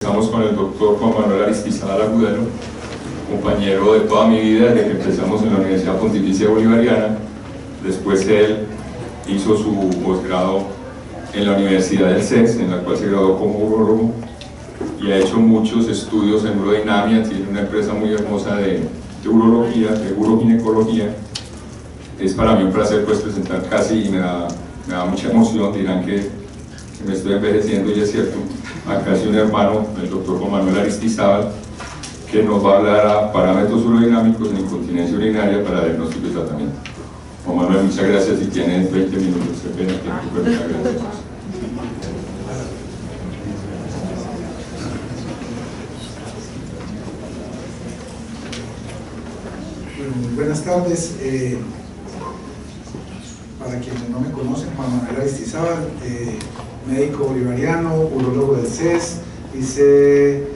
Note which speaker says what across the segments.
Speaker 1: Estamos con el doctor Juan Manuel Aristizábal Agudelo, compañero de toda mi vida desde que empezamos en la Universidad Pontificia Bolivariana. Después él hizo su posgrado en la Universidad del CES, en la cual se graduó como urólogo, y ha hecho muchos estudios en urodinamia. Tiene una empresa muy hermosa de urología, de uroginecología. Es para mí un placer pues presentar casi, y me da mucha emoción. Dirán que me estoy envejeciendo, y es cierto. Acá hay un hermano, el doctor Juan Manuel Aristizábal, que nos va a hablar a parámetros urodinámicos en incontinencia urinaria para diagnóstico y tratamiento. Juan Manuel, muchas gracias. Si tienes 20 minutos, qué pena tiempo, pero muchas gracias.
Speaker 2: Bueno, buenas tardes. Para quienes no me conocen, Juan Manuel Aristizábal, médico bolivariano, urólogo del CES. Hice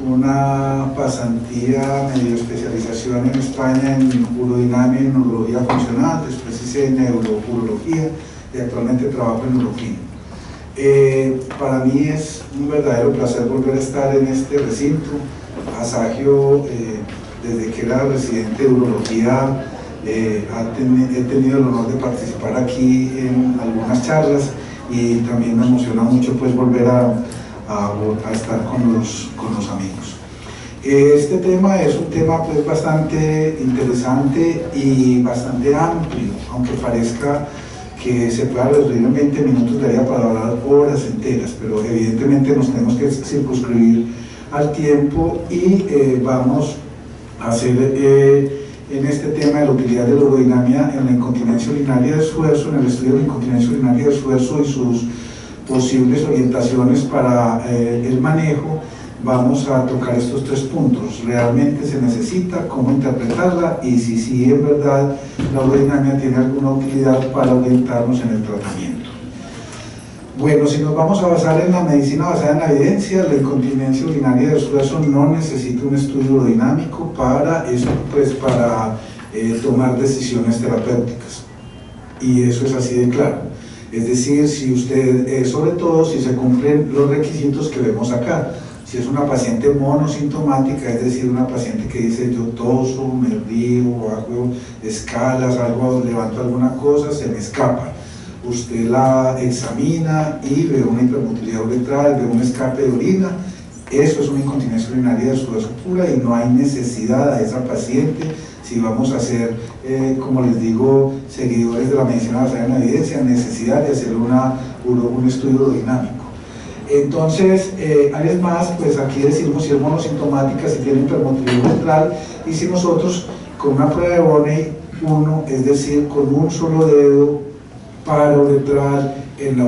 Speaker 2: una pasantía, medio especialización en España en urodinamia y neurología funcional. Después hice neurourología y actualmente trabajo en urología. Para mí es un verdadero placer volver a estar en este recinto. Asagio, desde que era residente de urología, he tenido el honor de participar aquí en algunas charlas, y también me emociona mucho pues volver a estar con los amigos. Este tema es un tema pues bastante interesante y bastante amplio, aunque parezca que se pueda reducir en 20 minutos, daría para hablar horas enteras, pero evidentemente nos tenemos que circunscribir al tiempo, y vamos a hacer en este tema de la utilidad de la urodinamia en la incontinencia urinaria de esfuerzo, en el estudio de la incontinencia urinaria de esfuerzo y sus posibles orientaciones para el manejo. Vamos a tocar estos tres puntos: realmente se necesita, cómo interpretarla, y si en verdad la urodinamia tiene alguna utilidad para orientarnos en el tratamiento. Bueno, si nos vamos a basar en la medicina basada en la evidencia, la incontinencia urinaria de esfuerzo no necesita un estudio urodinámico para tomar decisiones terapéuticas, y eso es así de claro. Es decir, si usted, sobre todo si se cumplen los requisitos que vemos acá. Si es una paciente monosintomática, es decir, una paciente que dice yo toso, me río, hago escalas, levanto alguna cosa, se me escapa. Usted la examina y ve una hipermotilidad uretral, ve un escape de orina. Eso es una incontinencia urinaria de esfuerzo pura, y no hay necesidad a esa paciente, si vamos a ser, como les digo, seguidores de la medicina basada en la evidencia, necesidad de hacer un estudio urodinámico. Entonces, además, pues aquí decimos si es monosintomática, si tiene hipermotilidad uretral, y si nosotros con una prueba de Bonney 1, es decir, con un solo dedo parauretral en la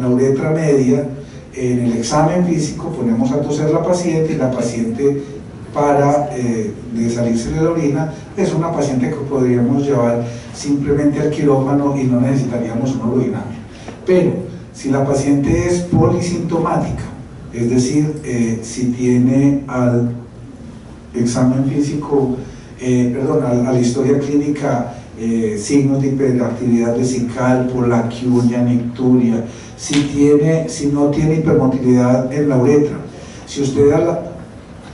Speaker 2: uretra media, en el examen físico ponemos a toser la paciente, y la paciente para de salirse de la orina es una paciente que podríamos llevar simplemente al quirófano y no necesitaríamos una urodinamia. Pero si la paciente es polisintomática, es decir, si tiene al examen físico, a la historia clínica, signos de hiperactividad vesical, polaquiuria, nicturia, si no tiene hipermotilidad en la uretra, si usted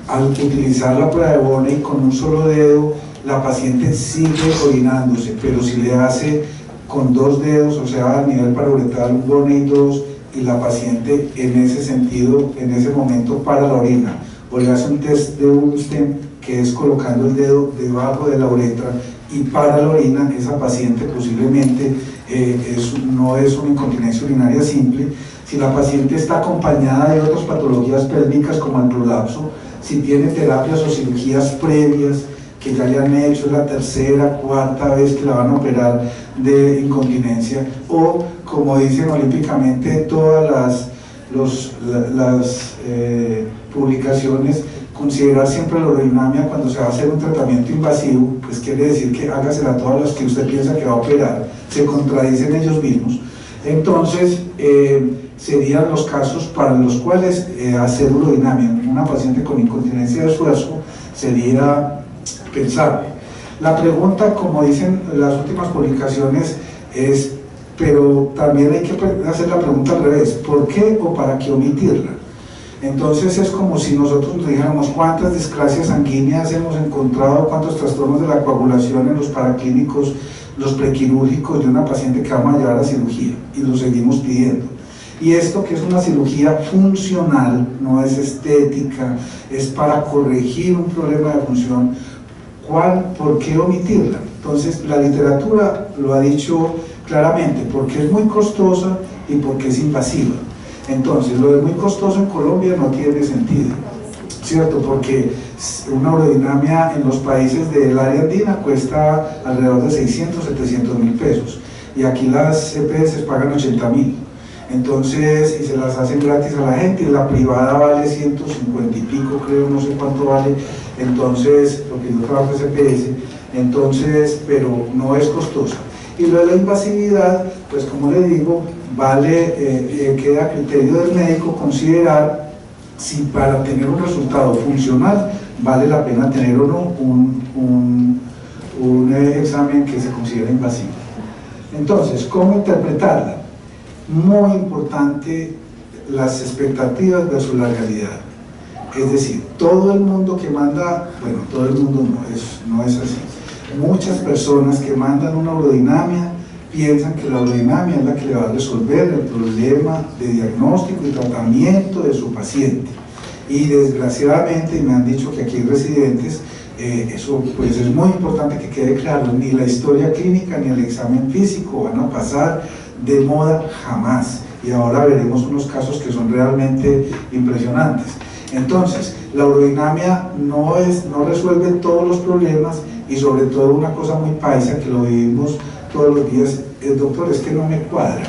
Speaker 2: al utilizar la prueba de Bonney con un solo dedo, la paciente sigue orinándose, pero si le hace con dos dedos, o sea, a nivel parauretral, un Bonney 2, y la paciente en ese sentido, en ese momento, para la orina, o le hace un test de Ulsten, que es colocando el dedo debajo de la uretra y para la orina, esa paciente posiblemente no es una incontinencia urinaria simple. Si la paciente está acompañada de otras patologías pélvicas como el prolapso, si tiene terapias o cirugías previas que ya le han hecho, es la tercera, cuarta vez que la van a operar de incontinencia, o como dicen olímpicamente todas las publicaciones, considerar siempre la urodinamia cuando se va a hacer un tratamiento invasivo, pues quiere decir que hágasela a todas las que usted piensa que va a operar, se contradicen ellos mismos. Entonces, serían los casos para los cuales hacer urodinamia en una paciente con incontinencia de esfuerzo sería pensable. La pregunta, como dicen las últimas publicaciones, es, pero también hay que hacer la pregunta al revés: ¿por qué o para qué omitirla? Entonces es como si nosotros nos dijéramos cuántas discrasias sanguíneas hemos encontrado, cuántos trastornos de la coagulación en los paraclínicos, los prequirúrgicos de una paciente que vamos a llevar a cirugía, y lo seguimos pidiendo. Y esto, que es una cirugía funcional, no es estética, es para corregir un problema de función, ¿por qué omitirla? Entonces la literatura lo ha dicho claramente, porque es muy costosa y porque es invasiva. Entonces lo de muy costoso en Colombia no tiene sentido, ¿cierto? Porque una urodinamia en los países del área andina cuesta alrededor de 600, 700 mil pesos, y aquí las EPS pagan 80.000. Entonces, y se las hacen gratis a la gente, y la privada vale 150 y pico, creo, no sé cuánto vale. Entonces, porque yo trabajo en EPS, entonces, pero no es costosa. Y lo de la invasividad, pues como le digo, queda a criterio del médico considerar si para tener un resultado funcional vale la pena tener o no un examen que se considera invasivo. Entonces, ¿cómo interpretarla? Muy importante las expectativas versus la realidad. Es decir, todo el mundo que manda, bueno, todo el mundo no es así. Muchas personas que mandan una urodinamia piensan que la urodinamia es la que le va a resolver el problema de diagnóstico y tratamiento de su paciente. Y desgraciadamente, y me han dicho que aquí hay residentes, eso pues es muy importante que quede claro, ni la historia clínica ni el examen físico van a pasar de moda jamás, y ahora veremos unos casos que son realmente impresionantes. Entonces, la urodinamia no resuelve todos los problemas, y sobre todo una cosa muy paisa que lo vivimos todos los días, doctor, es que no me cuadra.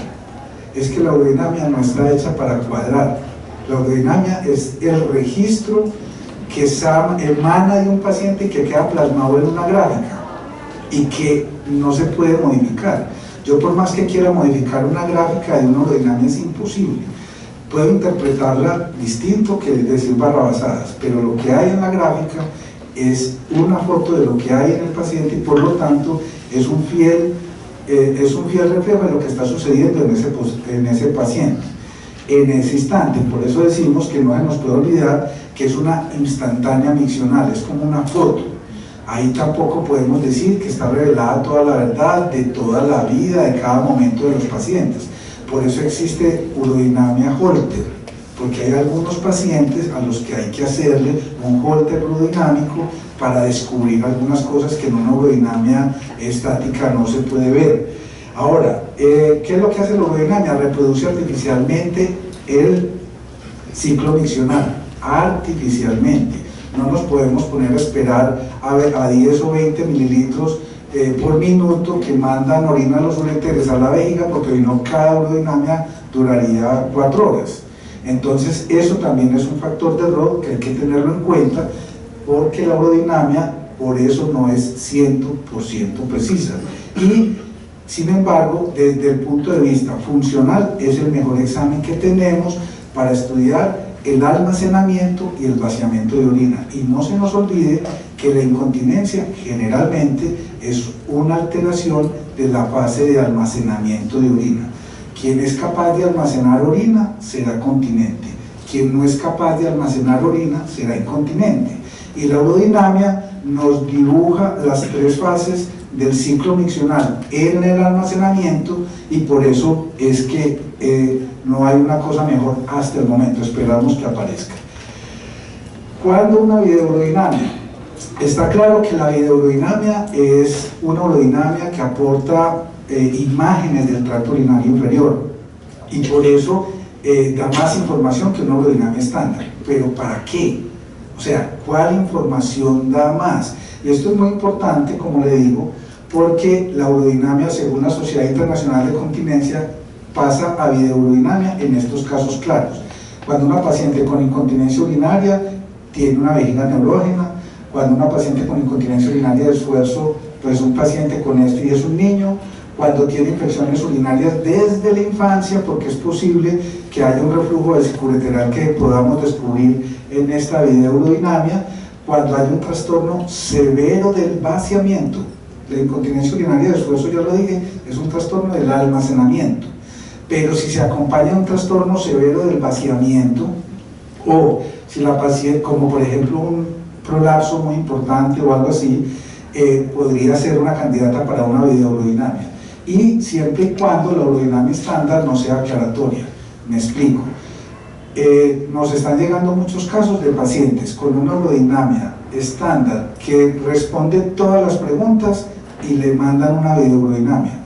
Speaker 2: Es que la urodinamia no está hecha para cuadrar. La urodinamia es el registro que emana de un paciente y que queda plasmado en una gráfica y que no se puede modificar. Yo, por más que quiera modificar una gráfica de una urodinamia, es imposible. Puedo interpretarla distinto que decir barrabasadas, pero lo que hay en la gráfica es una foto de lo que hay en el paciente, y por lo tanto es un fiel reflejo de lo que está sucediendo en ese paciente, en ese instante. Por eso decimos que no se nos puede olvidar que es una instantánea miccional, es como una foto. Ahí tampoco podemos decir que está revelada toda la verdad de toda la vida, de cada momento de los pacientes. Por eso existe urodinamia Holter, porque hay algunos pacientes a los que hay que hacerle un Holter urodinámico para descubrir algunas cosas que en una urodinamia estática no se puede ver. Ahora, ¿qué es lo que hace la urodinamia? Reproduce artificialmente el ciclo miccional, artificialmente. No nos podemos poner a esperar a 10 o 20 mililitros por minuto que mandan orina a los ureteres a la vejiga, porque si no, cada urodinamia duraría 4 horas. Entonces eso también es un factor de error que hay que tenerlo en cuenta, porque la urodinamia por eso no es 100% precisa. Y sin embargo, desde el punto de vista funcional, es el mejor examen que tenemos para estudiar el almacenamiento y el vaciamiento de orina. Y no se nos olvide que la incontinencia generalmente es una alteración de la fase de almacenamiento de orina. Quien es capaz de almacenar orina será continente, quien no es capaz de almacenar orina será incontinente. Y la urodinamia nos dibuja las 3 fases del ciclo miccional en el almacenamiento, y por eso es que no hay una cosa mejor hasta el momento, esperamos que aparezca. ¿Cuándo una videourodinamia? Está claro que la videourodinamia es una urodinamia que aporta imágenes del tracto urinario inferior, y por eso da más información que una urodinamia estándar. ¿Pero para qué? O sea, ¿cuál información da más? Y esto es muy importante, como le digo, porque la urodinamia, según la Sociedad Internacional de Continencia, pasa a videourodinamia en estos casos claros. Cuando una paciente con incontinencia urinaria tiene una vejiga neurógena, cuando una paciente con incontinencia urinaria de esfuerzo, pues un paciente con esto y es un niño, cuando tiene infecciones urinarias desde la infancia, porque es posible que haya un reflujo vesicoureteral que podamos descubrir en esta videourodinamia, cuando hay un trastorno severo del vaciamiento. La incontinencia urinaria de esfuerzo, ya lo dije, es un trastorno del almacenamiento, pero si se acompaña de un trastorno severo del vaciamiento, O si la paciente, como por ejemplo un prolapso muy importante o algo así, podría ser una candidata para una videourodinamia. Y siempre y cuando la urodinamia estándar no sea aclaratoria. Me explico. Nos están llegando muchos casos de pacientes con una urodinamia estándar que responde todas las preguntas y le mandan una videourodinamia.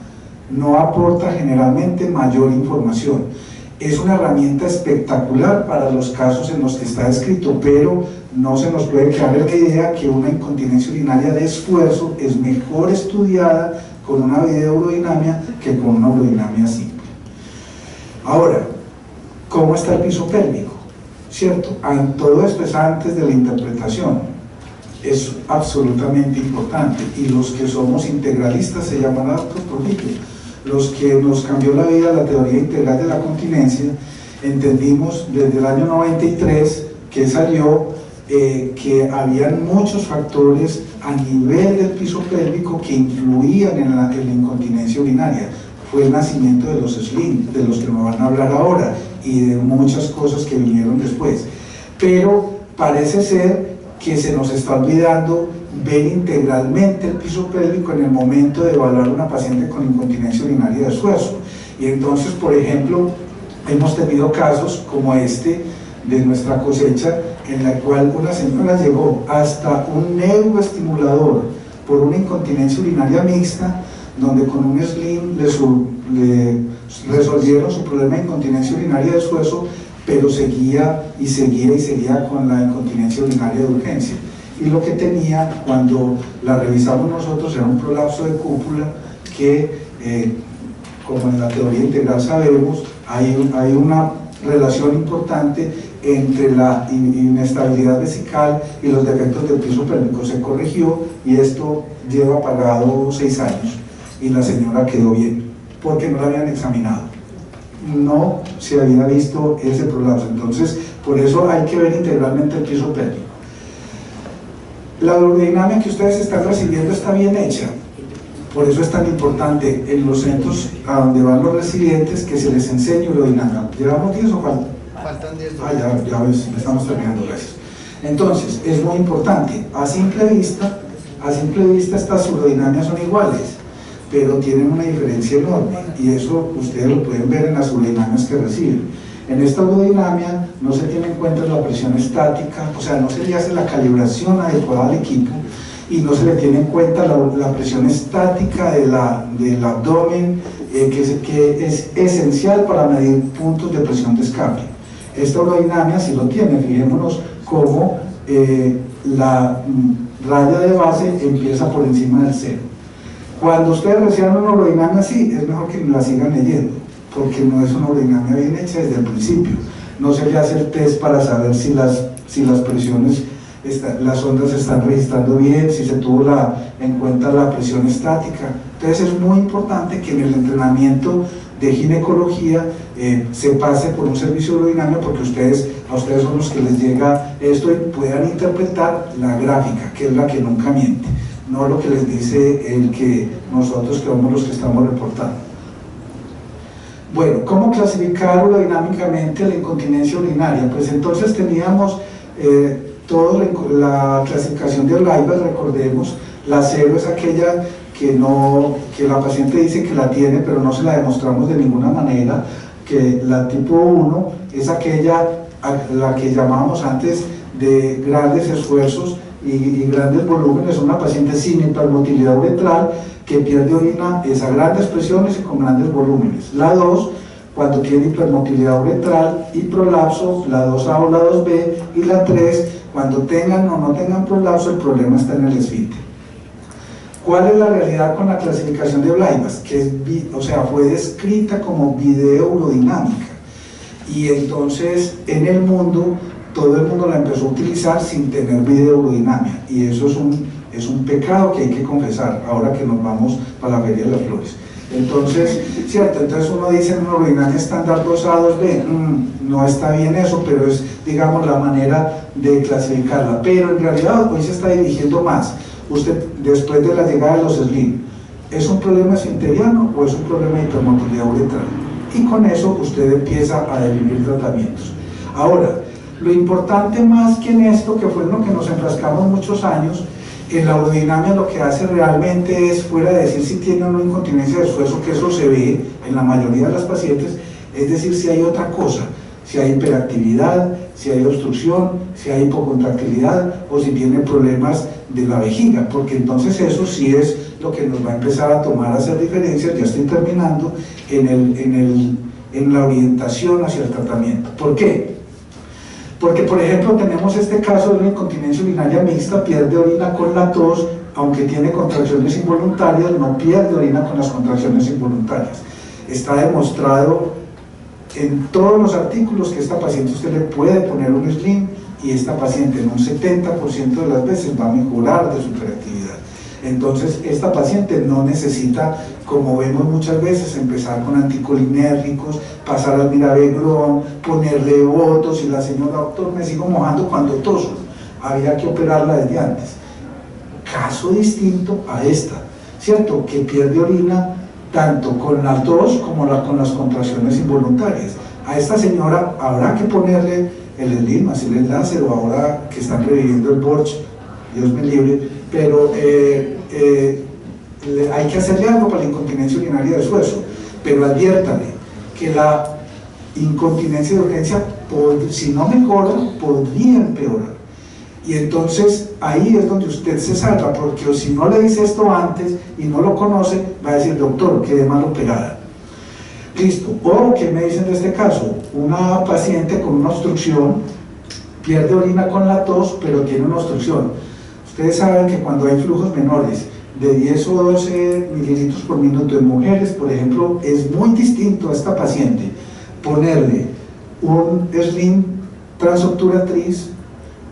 Speaker 2: No aporta generalmente mayor información. Es una herramienta espectacular para los casos en los que está escrito, pero no se nos puede quedar la idea que una incontinencia urinaria de esfuerzo es mejor estudiada con una videourodinamia que con una urodinamia simple. Ahora, ¿cómo está el piso pélvico? ¿Cierto? Todo esto es antes de la interpretación. Es absolutamente importante, y los que somos integralistas se llaman adultos prolíficos. Los que nos cambió la vida la teoría integral de la continencia, entendimos desde el año 93 que salió que habían muchos factores a nivel del piso pélvico que influían en la incontinencia urinaria. Fue el nacimiento de los SLIM, de los que nos van a hablar ahora, y de muchas cosas que vinieron después. Pero parece ser que se nos está olvidando ver integralmente el piso pélvico en el momento de evaluar a una paciente con incontinencia urinaria de esfuerzo. Y entonces, por ejemplo, hemos tenido casos como este de nuestra cosecha, en la cual una señora llegó hasta un neuroestimulador por una incontinencia urinaria mixta, donde con un SLIM le resolvieron su problema de incontinencia urinaria de esfuerzo, pero seguía con la incontinencia urinaria de urgencia. Y lo que tenía, cuando la revisamos nosotros, era un prolapso de cúpula que, como en la teoría integral sabemos, hay una relación importante entre la inestabilidad vesical y los defectos del piso pélvico. Se corrigió y esto lleva pagado 6 años y la señora quedó bien, porque no la habían examinado, no se había visto ese prolapso. Entonces, por eso hay que ver integralmente el piso pélvico. La urodinamia que ustedes están recibiendo está bien hecha, por eso es tan importante en los centros a donde van los residentes que se les enseñe urodinamia. ¿Llevamos 10 o faltan? Faltan 10. Ya ves, estamos terminando, gracias. Entonces, es muy importante. A simple vista estas urodinamias son iguales, pero tienen una diferencia enorme, y eso ustedes lo pueden ver en las urodinamias que reciben. En esta urodinamia no se tiene en cuenta la presión estática, o sea, no se le hace la calibración adecuada al equipo, y no se le tiene en cuenta la presión estática del abdomen, que es esencial para medir puntos de presión de escape. Esta urodinamia sí lo tiene. Fijémonos cómo la raya de base empieza por encima del 0. Cuando ustedes reciban una urodinamia así, es mejor que la sigan leyendo, porque no es una urodinamia bien hecha desde el principio. No se le hace el test para saber si las presiones, las ondas se están registrando bien, si se tuvo en cuenta la presión estática. Entonces es muy importante que en el entrenamiento de ginecología se pase por un servicio de urodinamia, porque a ustedes son los que les llega esto y puedan interpretar la gráfica, que es la que nunca miente, no lo que les dice el que nosotros, que somos los que estamos reportando. Bueno, ¿cómo clasificar urodinamicamente la incontinencia urinaria? Pues entonces teníamos toda la clasificación de Oliver. Recordemos, la 0 es aquella que la paciente dice que la tiene, pero no se la demostramos de ninguna manera. Que la tipo 1 es aquella la que llamábamos antes de grandes esfuerzos y grandes volúmenes, una paciente sin hipermotilidad uretral que pierde orina a grandes presiones y con grandes volúmenes. La 2, cuando tiene hipermotilidad uretral y prolapso, la 2A o la 2B, y la 3, cuando tengan o no tengan prolapso, el problema está en el esfínter. ¿Cuál es la realidad con la clasificación de Blaivas? Que fue descrita como videourodinamica, y entonces en el mundo, todo el mundo la empezó a utilizar sin tener videourodinamia, y eso es un pecado que hay que confesar ahora que nos vamos para la Feria de las Flores. Entonces, cierto, entonces uno dice una urodinamia estándar 2A, 2B, no está bien eso, pero es, digamos, la manera de clasificarla. Pero en realidad hoy se está dirigiendo más. Usted, después de la llegada de los SLIM, ¿es un problema esfinteriano o es un problema de hipermotilidad uretral? Y con eso usted empieza a definir tratamientos. Ahora, Lo importante más que en esto, que fue en lo que nos enfrascamos muchos años, en la urodinamia lo que hace realmente es, fuera de decir si tiene o no incontinencia de esfuerzo, que eso se ve en la mayoría de las pacientes, es decir, si hay otra cosa, si hay hiperactividad, si hay obstrucción, si hay hipocontractilidad o si tiene problemas de la vejiga, porque entonces eso sí es lo que nos va a empezar a tomar a hacer diferencias, ya estoy terminando, en la orientación hacia el tratamiento. ¿Por qué? Porque, por ejemplo, tenemos este caso de una incontinencia urinaria mixta, pierde orina con la tos, aunque tiene contracciones involuntarias, no pierde orina con las contracciones involuntarias. Está demostrado en todos los artículos que esta paciente usted le puede poner un sling y esta paciente en un 70% de las veces va a mejorar de su hiperactividad. Entonces, esta paciente no necesita, como vemos muchas veces, empezar con anticolinérgicos, pasar al mirabegrón, ponerle botos y la señora, doctor, me sigo mojando cuando toso. Había que operarla desde antes. Caso distinto a esta, ¿cierto? Que pierde orina tanto con la tos como con las contracciones involuntarias. A esta señora habrá que ponerle el sling, hacerle el láser, o ahora que están reviviendo el Borch, Dios me libre, pero hay que hacerle algo para la incontinencia urinaria de esfuerzo, pero adviértale que la incontinencia de urgencia, si no mejora, podría empeorar, y entonces ahí es donde usted se salva, porque si no le dice esto antes y no lo conoce, va a decir, doctor, quedé mal operada. Listo. O, ¿qué me dicen de este caso? Una paciente con una obstrucción, pierde orina con la tos, pero tiene una obstrucción. Ustedes saben que cuando hay flujos menores de 10 o 12 mililitros por minuto en mujeres, por ejemplo, es muy distinto a esta paciente ponerle un sling transobturatriz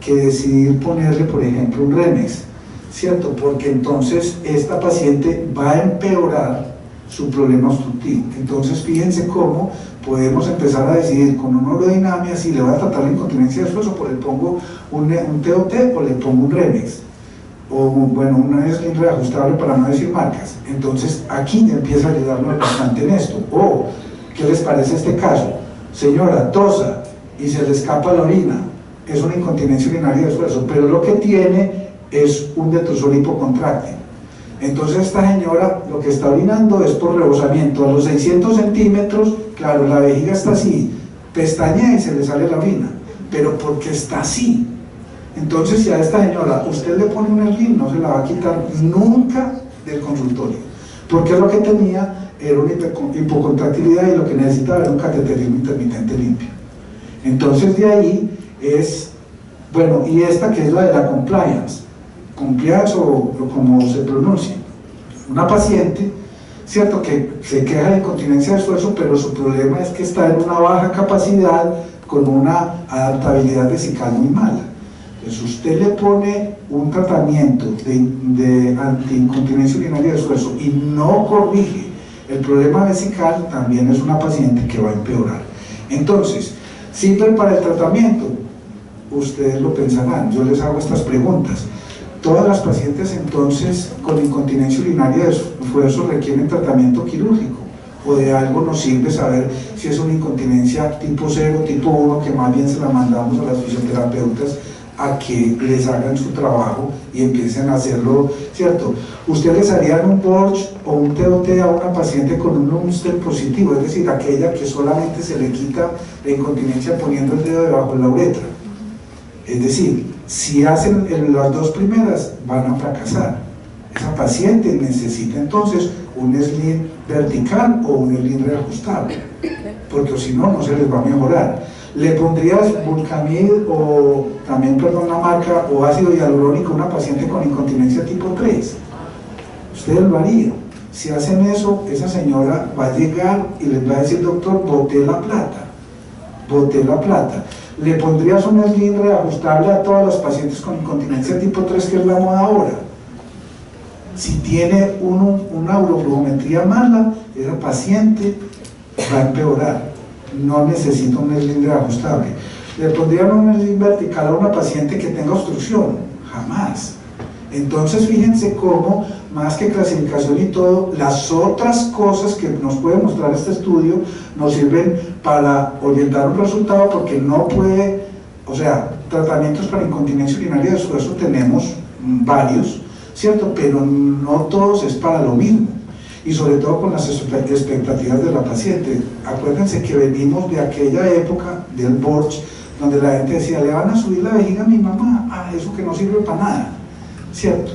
Speaker 2: que decidir ponerle, por ejemplo, un Remex, ¿cierto? Porque entonces esta paciente va a empeorar su problema obstructivo. Entonces fíjense cómo podemos empezar a decidir con una urodinamia si le va a tratar la incontinencia de esfuerzo, pues le pongo un TOT o le pongo un Remex, o bueno, un sling reajustable para no decir marcas. Entonces aquí empieza a ayudarnos bastante en esto. O, ¿qué les parece este caso? Señora, tosa y se le escapa la orina, es una incontinencia urinaria de esfuerzo, pero lo que tiene es un detrusor hipocontráctil. Entonces esta señora lo que está orinando es por rebosamiento. A los 600 centímetros, claro, la vejiga está así, pestañea y se le sale la orina, pero porque está así. Entonces, si a esta señora usted le pone un sling, no se la va a quitar nunca del consultorio, porque lo que tenía era una hipocontractilidad y lo que necesitaba era un cateterismo intermitente limpio. Entonces de ahí es, bueno, y esta que es la de la compliance o como se pronuncia, una paciente, cierto, que se queja de incontinencia de esfuerzo, pero su problema es que está en una baja capacidad con una adaptabilidad vesical muy mala. Entonces usted le pone un tratamiento de antiincontinencia urinaria de esfuerzo y no corrige el problema vesical, también es una paciente que va a empeorar. Entonces, ¿sirve para el tratamiento? Ustedes lo pensarán, yo les hago estas preguntas. Todas las pacientes entonces con incontinencia urinaria de esfuerzo requieren tratamiento quirúrgico, o de algo nos sirve saber si es una incontinencia tipo 0, tipo 1, que más bien se la mandamos a las fisioterapeutas a que les hagan su trabajo y empiecen a hacerlo, ¿cierto? Ustedes harían un Borch o un TOT a una paciente con un Lundstedt positivo, es decir, aquella que solamente se le quita la incontinencia poniendo el dedo debajo de la uretra. Es decir, si hacen las dos primeras, van a fracasar. Esa paciente necesita entonces un sling vertical o un sling reajustable, porque si no, no se les va a mejorar. ¿Le pondrías Vulcamid o también, perdón la marca, o ácido hialurónico a una paciente con incontinencia tipo 3? Ustedes lo harían. Si hacen eso, esa señora va a llegar y les va a decir, doctor, boté la plata, boté la plata. ¿Le pondrías un sling reajustable a todas las pacientes con incontinencia tipo 3, que es la moda ahora? Si tiene una uroflujometría mala, esa paciente va a empeorar. No necesita un sling reajustable. ¿Le pondrían un sling vertical a una paciente que tenga obstrucción? Jamás. Entonces fíjense cómo, más que clasificación y todo, las otras cosas que nos puede mostrar este estudio nos sirven para orientar un resultado, porque no puede, o O sea, tratamientos para incontinencia urinaria de esfuerzo tenemos varios, ¿cierto? Pero no todos es para lo mismo, y sobre todo con las expectativas de la paciente. Acuérdense que venimos de aquella época del Borch, donde la gente decía, le van a subir la vejiga a mi mamá, eso que no sirve para nada, ¿cierto?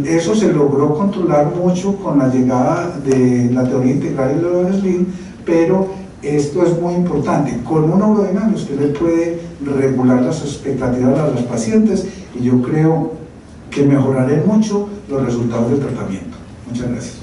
Speaker 2: Eso se logró controlar mucho con la llegada de la teoría integral y la Urodeslim, pero esto es muy importante. Con una urodinamia usted le puede regular las expectativas a las pacientes, y yo creo que mejoraré mucho los resultados del tratamiento. Muchas gracias.